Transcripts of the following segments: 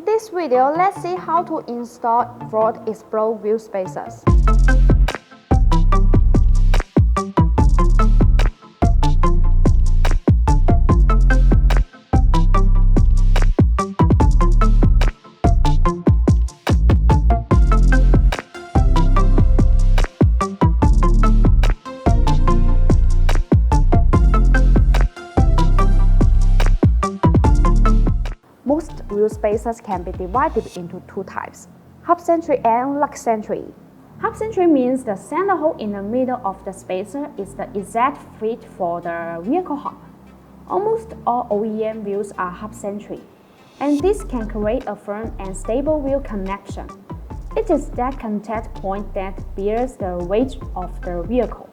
In this video, let's see how to install Trac Explore Wheel Spacers. Most wheel spacers can be divided into two types, Hub-Centric and bloxsport. Hub-Centric means the center hole in the middle of the spacer is the exact fit for the vehicle hub. Almost all OEM wheels are Hub-Centric, and this can create a firm and stable wheel connection. It is that contact point that bears the weight of the vehicle.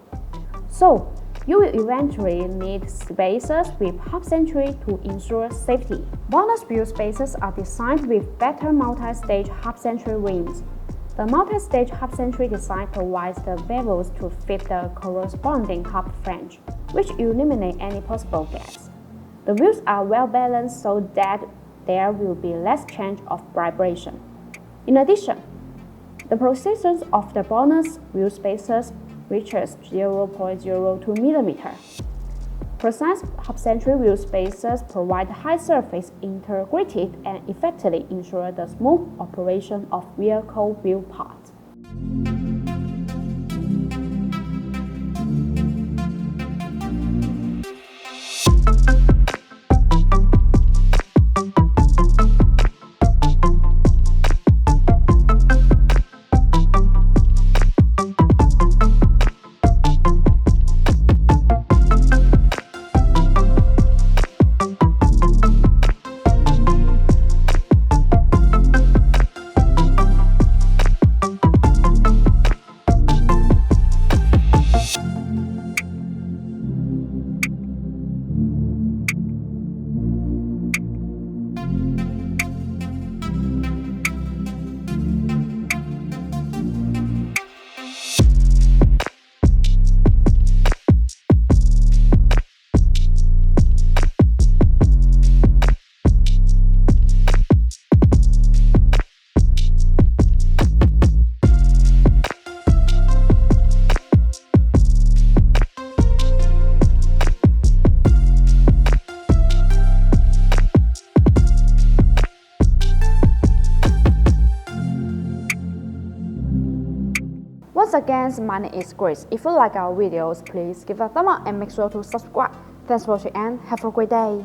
So, you will eventually need spacers with Hub-Centric to ensure safety. BONOSS wheel spacers are designed with better multi-stage Hub-Centric rims. The multi-stage Hub-Centric design provides the bevels to fit the corresponding hub flange, which eliminate any possible gaps. The wheels are well balanced so that there will be less chance of vibration. In addition, the precision of the BONOSS wheel spacers reaches 0.02 mm. Precise Hub-Centric wheel spacers provide high surface integrity and effectively ensure the smooth operation of vehicle wheel parts. Once again, my name is Grace. If you like our videos, please give a thumb up and make sure to subscribe. Thanks for watching and have a great day.